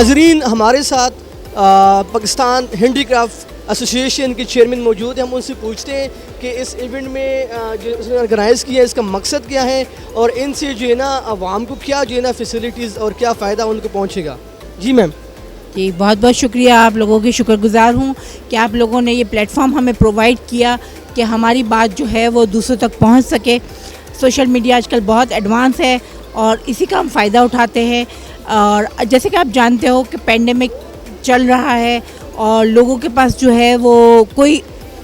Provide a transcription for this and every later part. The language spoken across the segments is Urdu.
ناظرین ہمارے ساتھ پاکستان ہینڈی کرافٹ ایسوسیشن کے چیئرمین موجود ہیں. ہم ان سے پوچھتے ہیں کہ اس ایونٹ میں جو اس نے آرگنائز کیا ہے اس کا مقصد کیا ہے اور ان سے جو ہے نا عوام کو کیا جو ہے نا فیسلٹیز اور کیا فائدہ ان کو پہنچے گا. جی میم. جی بہت بہت شکریہ, آپ لوگوں کی شکر گزار ہوں کہ آپ لوگوں نے یہ پلیٹ فارم ہمیں پرووائڈ کیا کہ ہماری بات جو ہے وہ دوسروں تک پہنچ سکے. سوشل میڈیا آج کل بہت ایڈوانس ہے اور اسی کا ہم فائدہ اٹھاتے ہیں. اور جیسے کہ آپ جانتے ہو کہ پینڈیمک چل رہا ہے اور لوگوں کے پاس جو ہے وہ کوئی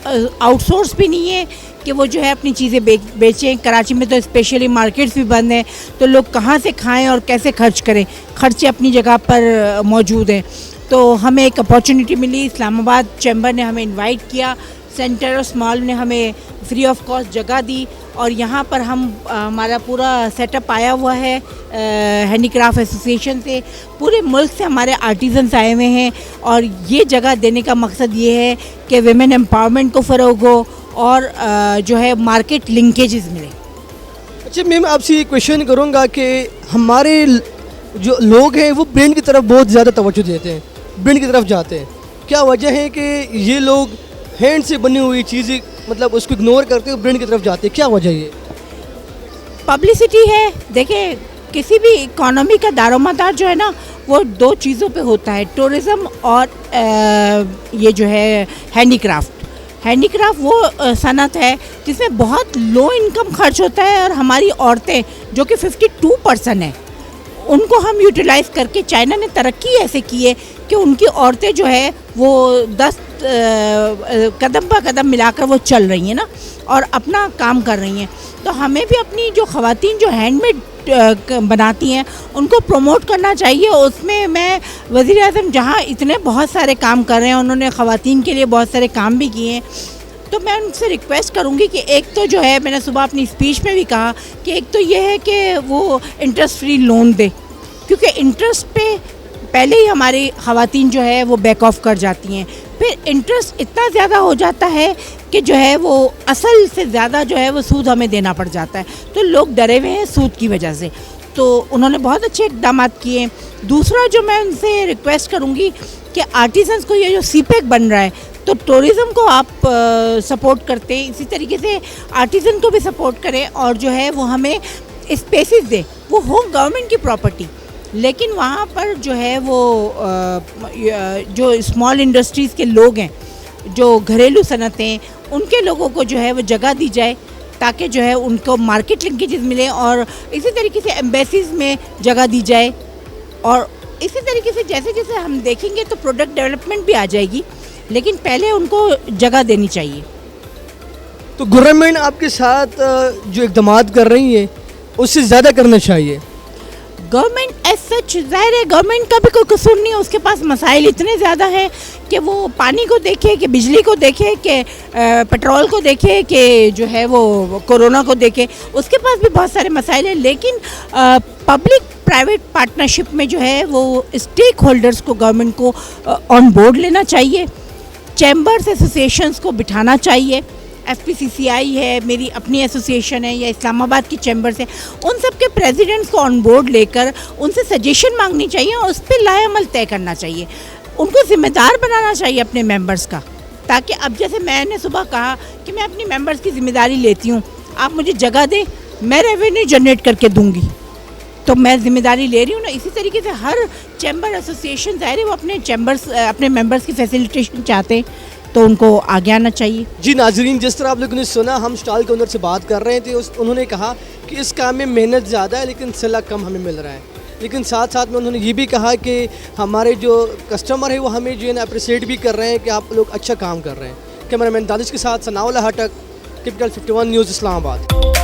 آؤٹ سورس بھی نہیں ہے کہ وہ جو ہے اپنی چیزیں بیچیں. کراچی میں تو اسپیشلی مارکیٹس بھی بند ہیں, تو لوگ کہاں سے کھائیں اور کیسے خرچ کریں. خرچے اپنی جگہ پر موجود ہیں. تو ہمیں ایک اپارچونیٹی ملی, اسلام آباد چیمبر نے ہمیں انوائٹ کیا, سینٹر آف اسمال نے ہمیں فری آف کاسٹ جگہ دی اور یہاں پر ہمارا پورا سیٹ اپ آیا ہوا ہے ہینڈی کرافٹ ایسوسیشن سے. پورے ملک سے ہمارے آرٹیزنس آئے ہوئے ہیں اور یہ جگہ دینے کا مقصد یہ ہے کہ ویمن امپاورمنٹ کو فروغ ہو اور جو ہے مارکیٹ لنکیجز ملے. اچھا میم, آپ سے یہ کویشچن کروں گا کہ ہمارے جو لوگ ہیں وہ برینڈ کی طرف بہت زیادہ توجہ دیتے ہیں, برینڈ کی طرف جاتے ہیں. کیا وجہ ہے کہ یہ لوگ ہینڈ سے بنی ہوئی چیزیں مطلب اس کو اگنور کرتے ہیں, برینڈ کی طرف جاتے ہیں؟ کیا وجہ یہ؟ پبلسٹی ہے. دیکھیں کسی بھی اکانومی کا دار و مدار جو ہے نا وہ دو چیزوں پہ ہوتا ہے, ٹورزم اور یہ جو ہے ہینڈی کرافٹ. ہینڈی کرافٹ وہ صنعت ہے جس میں بہت لو انکم خرچ ہوتا ہے اور ہماری عورتیں جو کہ 52% ہیں ان کو ہم یوٹیلائز کر کے, چائنا نے ترقی ایسے کی ہے کہ ان کی عورتیں جو ہے وہ 10 قدم پہ قدم ملا کر وہ چل رہی ہیں نا اور اپنا کام کر رہی ہیں. تو ہمیں بھی اپنی جو خواتین جو ہینڈ میڈ بناتی ہیں ان کو پروموٹ کرنا چاہیے. اس میں وزیر اعظم جہاں اتنے بہت سارے کام کر رہے ہیں, انہوں نے خواتین کے لیے بہت سارے کام بھی کیے ہیں, تو میں ان سے ریکویسٹ کروں گی کہ ایک تو جو ہے, میں نے صبح اپنی اسپیچ میں بھی کہا کہ ایک تو یہ ہے کہ وہ انٹرسٹ فری لون دے, کیونکہ انٹرسٹ پہ پہلے ہی ہماری خواتین جو ہے وہ بیک آف کر جاتی ہیں. پھر انٹرسٹ اتنا زیادہ ہو جاتا ہے کہ جو ہے وہ اصل سے زیادہ جو ہے وہ سود ہمیں دینا پڑ جاتا ہے, تو لوگ ڈرے ہوئے ہیں سود کی وجہ سے. تو انہوں نے بہت اچھے اقدامات کیے ہیں. دوسرا جو میں ان سے ریکویسٹ کروں گی کہ آرٹیزنس کو یہ جو سی پیک بن رہا ہے تو ٹورزم کو آپ سپورٹ کرتے ہیں, اسی طریقے سے آرٹیزن کو بھی سپورٹ کریں اور جو ہے وہ ہمیں اسپیسز دیں. وہ ہو گورنمنٹ کی پراپرٹی, لیکن وہاں پر جو ہے وہ جو اسمال انڈسٹریز کے لوگ ہیں, جو گھریلو صنعتیں, ان کے لوگوں کو جو ہے وہ جگہ دی جائے تاکہ جو ہے ان کو مارکیٹ لنکیجز ملیں, اور اسی طریقے سے ایمبیسیز میں جگہ دی جائے. اور اسی طریقے سے جیسے جیسے ہم دیکھیں گے تو پروڈکٹ ڈیولپمنٹ بھی آ جائے گی, لیکن پہلے ان کو جگہ دینی چاہیے. تو گورنمنٹ آپ کے ساتھ جو اقدامات کر رہی ہیں اس سے زیادہ کرنا چاہیے. گورنمنٹ ایز سچ ظاہر ہے گورنمنٹ کا بھی کوئی قصور نہیں ہے, اس کے پاس مسائل اتنے زیادہ ہیں کہ وہ پانی کو دیکھے, کہ بجلی کو دیکھے, کہ پیٹرول کو دیکھے, کہ جو ہے وہ کورونا کو دیکھے, اس کے پاس بھی بہت سارے مسائل ہیں. لیکن پبلک پرائیویٹ پارٹنرشپ میں جو ہے وہ اسٹیک ہولڈرز کو گورنمنٹ کو آن بورڈ لینا چاہیے, چیمبرز ایسوسیشنز کو بٹھانا چاہیے. ایف پی سی سی آئی ہے, میری اپنی ایسوسیشن ہے, یا اسلام آباد کی چیمبرز ہیں, ان سب کے پریزیڈنٹس کو آن بورڈ لے کر ان سے سجیشن مانگنی چاہیے اور اس پہ لائے عمل طے کرنا چاہیے. ان کو ذمہ دار بنانا چاہیے اپنے ممبرس کا, تاکہ اب جیسے میں نے صبح کہا کہ میں اپنی ممبرس کی ذمہ داری لیتی ہوں, آپ مجھے جگہ دیں, میں ریونیو جنریٹ کر کے دوں گی, تو میں ذمہ داری لے رہی ہوں نا. اسی طریقے سے ہر چیمبر ایسوسیشن ظاہر ہے وہ اپنے چیمبرس اپنے ممبرس کی فیسیلیٹیشن چاہتے ہیں, تو ان کو آگے آنا چاہیے. جی ناظرین, جس طرح آپ لوگوں نے سنا, ہم اسٹال کے اندر سے بات کر رہے تھے, انہوں نے کہا کہ اس کام میں محنت زیادہ ہے لیکن صلہ کم ہمیں مل رہا ہے. لیکن ساتھ ساتھ میں انہوں نے یہ بھی کہا کہ ہمارے جو کسٹمر ہیں وہ ہمیں جو ہے نا اپریسیٹ بھی کر رہے ہیں کہ آپ لوگ اچھا کام کر رہے ہیں. کیمرہ مین دانش کے ساتھ ثناء اللہ ہٹک, کیپٹل 51 نیوز اسلام آباد.